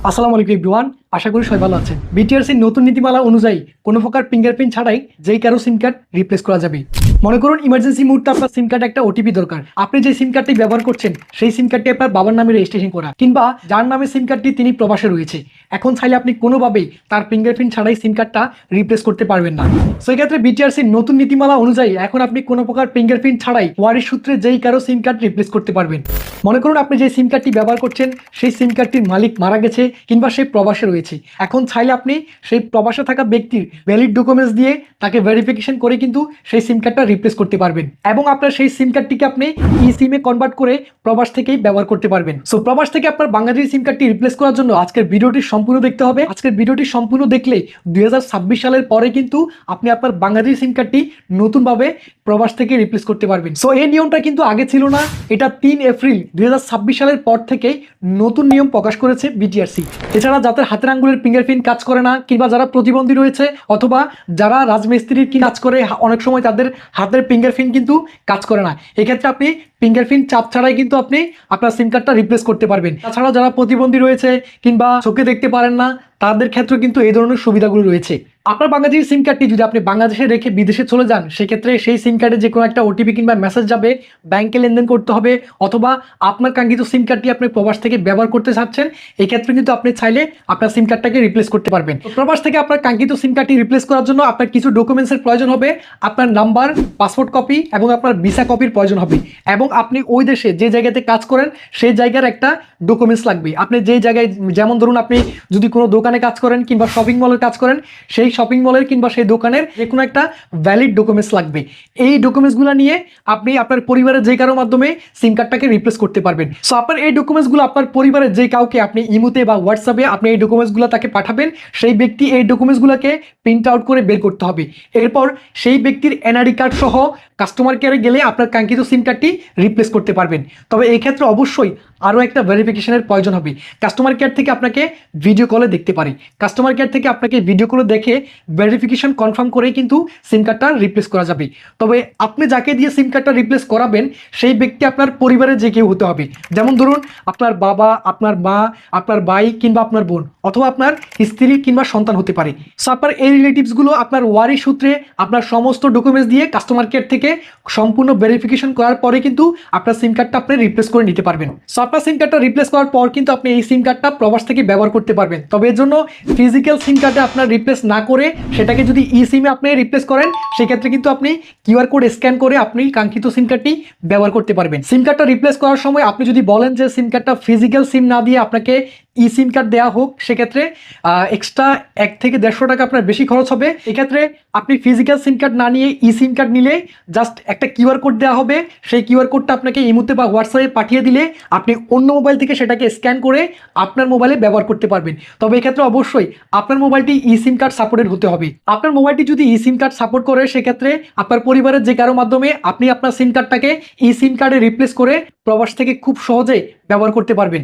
আসসালামু আলাইকুম এভরিওয়ান। আশা করি সবাই ভালো আছেন। বিটিআরসির নতুন নীতিমালা অনুযায়ী কোনো প্রকার ফিঙ্গারপ্রিন্ট ছাড়াই যেই কারো সিম কার্ড রিপ্লেস করা যাবে। মনে করুন ইমার্জেন্সি মুহূর্তে আপনার সিম কার্ডে একটা ওটিপি দরকার। আপনি যে সিম কার্ডটি ব্যবহার করছেন সেই সিম কার্ডটি আপনার বাবার নামে রেজিস্ট্রেশন করা, কিংবা যার নামে সিম কার্ডটি তিনি প্রবাসে রয়েছে। এখন চাইলে আপনি কোনোভাবেই তার ফিঙ্গারপ্রিন্ট ছাড়াই সিম কার্ডটা রিপ্লেস করতে পারবেন না। সেই ক্ষেত্রে বিটিআরসির নতুন নীতিমালা অনুযায়ী এখন আপনি কোনো প্রকার ফিঙ্গারপ্রিন্ট ছাড়াই ওয়ারিশ সূত্রে যেই কারো সিম কার্ড রিপ্লেস করতে পারবেন। মনে করুন আপনি যে সিম কার্ডটি ব্যবহার করছেন সেই সিম কার্ডটির মালিক মারা গেছে কিংবা সেই প্রবাসে রয়েছে। এখন চাইলে আপনি সেই প্রবাসে থাকা ব্যক্তির ভ্যালিড ডকুমেন্টস দিয়ে তাকে ভেরিফিকেশন করে কিন্তু সেই সিম কার্ডটা রিপ্লেস করতে পারবেন, এবং আপনার সেই সিম কার্ডটিকে আপনি ই সিমে কনভার্ট করে প্রবাস থেকেই ব্যবহার করতে পারবেন। সো প্রবাস থেকে আপনার বাংলাদেশি সিম কার্ডটি রিপ্লেস করার জন্য আজকের ভিডিওটি সম্পূর্ণ দেখতে হবে। আজকের ভিডিওটি সম্পূর্ণ দেখলে 2026 সালের পরে কিন্তু আপনি আপনার বাংলাদেশি সিম কার্ডটি নতুনভাবে প্রবাস থেকে রিপ্লেস করতে পারবেন। সো এই নিয়মটা কিন্তু আগে ছিল না, এটা 3 এপ্রিল 2026 সালের পর থেকে নতুন নিয়ম প্রকাশ করেছে বিটিআরসি। এছাড়া যাদের হাতের আঙ্গুলের ফিঙ্গারপ্রিন্ট কাজ করে না, কিংবা যারা প্রতিবন্ধী রয়েছে, অথবা যারা রাজমিস্ত্রির কাজ করে, অনেক সময় তাদের হাতের ফিঙ্গারপ্রিন্ট কিন্তু কাজ করে না, এক্ষেত্রে আপনি ফিঙ্গারপ্রিন্ট চাপ ছাড়াই কিন্তু আপনি আপনার সিম কার্ডটা রিপ্লেস করতে পারবেন। তাছাড়াও যারা প্রতিবন্ধী রয়েছে কিংবা চোখে দেখতে পারেন না, তাদের ক্ষেত্রে কিন্তু এই ধরনের সুবিধাগুলো রয়েছে। আপনার বাংলাদেশি সিম কার্ডটি যদি আপনি বাংলাদেশে রেখে বিদেশে চলে যান, সেক্ষেত্রে সেই সিম কার্ডে যে কোনো একটা ওটিপি কিংবা মেসেজ যাবে, ব্যাংকে লেনদেন করতে হবে, অথবা আপনার কাঙ্ক্ষিত সিম কার্ডটি আপনি প্রবাস থেকে ব্যবহার করতে চাচ্ছেন, এই ক্ষেত্রে কিন্তু আপনি চাইলে আপনার সিম কার্ডটাকে রিপ্লেস করতে পারবেন। তো প্রবাস থেকে আপনার কাঙ্ক্ষিত সিম কার্ডটি রিপ্লেস করার জন্য আপনার কিছু ডকুমেন্টসের প্রয়োজন হবে। আপনার নাম্বার, পাসপোর্ট কপি এবং আপনার ভিসা কপির প্রয়োজন হবে, এবং আপনি ওই দেশে যে জায়গাতে কাজ করেন সেই জায়গার একটা ডকুমেন্টস লাগবে। আপনি যেই জায়গায়, যেমন ধরুন আপনি যদি কোনো দোকানে কাজ করেন কিংবা শপিং মলের কাজ করেন, সেই শপিং মলের কিংবা সেই দোকানের যে কোনো একটা ভ্যালিড ডকুমেন্টস লাগবে। এই ডকুমেন্টসগুলো নিয়ে আপনি আপনার পরিবারের যে কারোর মাধ্যমে সিম কার্ডটাকে রিপ্লেস করতে পারবেন। সো আপনার এই ডকুমেন্টসগুলো আপনার পরিবারের যে কাউকে আপনি ইমোতে বা হোয়াটসঅ্যাপে আপনি এই ডকুমেন্টসগুলো তাকে পাঠাবেন। সেই ব্যক্তি এই ডকুমেন্টসগুলোকে প্রিন্ট আউট করে বের করতে হবে। এরপর সেই ব্যক্তির এনআইডি কার্ড সহ কাস্টমার কেয়ারে গেলে আপনার কাঙ্ক্ষিত সিম কার্ডটি রিপ্লেস করতে পারবেন। তবে এই ক্ষেত্রে অবশ্যই আরও একটা ভেরিফিকেশনের প্রয়োজন হবে। কাস্টমার কেয়ার থেকে আপনাকে ভিডিও কলে দেখতে পারে, কাস্টমার কেয়ার থেকে আপনাকে ভিডিও কলে দেখে ভেরিফিকেশন কনফার্ম করেই কিন্তু সিম কার্ডটা রিপ্লেস করা যাবে। তবে আপনি যাকে দিয়ে সিম কার্ডটা রিপ্লেস করাবেন সেই ব্যক্তি আপনার পরিবারের যে কেউ হতে হবে। যেমন ধরুন আপনার বাবা, আপনার মা, আপনার ভাই কিংবা আপনার বোন, অথবা আপনার স্ত্রী কিংবা সন্তান হতে পারে। সো আপনার এই রিলেটিভসগুলো আপনার ওয়ারি সূত্রে আপনার সমস্ত ডকুমেন্টস দিয়ে কাস্টমার কেয়ার থেকে সম্পূর্ণ ভেরিফিকেশন করার পরে কিন্তু আপনার সিম কার্ডটা আপনি রিপ্লেস করে নিতে পারবেন। সো আপনার সিম কার্ডটা রিপ্লেস করার পর কিন্তু আপনি এই সিম কার্ডটা প্রবাস থেকে ব্যবহার করতে পারবেন। তবে এর জন্য ফিজিক্যাল সিম কার্ডে আপনার রিপ্লেস না করে সেটাকে যদি ই সিমে আপনি রিপ্লেস করেন, সেক্ষেত্রে কিন্তু আপনি কিউআর কোড স্ক্যান করে আপনি কাঙ্ক্ষিত সিম কার্ডটি ব্যবহার করতে পারবেন। সিম কার্ডটা রিপ্লেস করার সময় আপনি যদি বলেন যে সিম কার্ডটা ফিজিক্যাল সিম না দিয়ে আপনাকে ই সিম কার্ড দেওয়া হোক, সেক্ষেত্রে এক্সট্রা 1 থেকে 150 টাকা আপনার বেশি খরচ হবে। এক্ষেত্রে আপনি ফিজিক্যাল সিম কার্ড না নিয়ে ই সিম কার্ড নিলে জাস্ট একটা কিউআর কোড দেওয়া হবে। সেই কিউআর কোডটা আপনাকে ইমোতে বা হোয়াটসঅ্যাপে পাঠিয়ে দিলে আপনি অন্য মোবাইল থেকে সেটাকে স্ক্যান করে আপনার মোবাইলে ব্যবহার করতে পারবেন। তবে এক্ষেত্রে অবশ্যই আপনার মোবাইলটি ই সিম কার্ড সাপোর্টেড হতে হবে। আপনার মোবাইলটি যদি ই সিম কার্ড সাপোর্ট করে, সেক্ষেত্রে আপনার পরিবারের যে কারো মাধ্যমে আপনি আপনার সিম কার্ডটাকে ই সিম কার্ডে রিপ্লেস করে প্রবাস থেকে খুব সহজে ব্যবহার করতে পারবেন।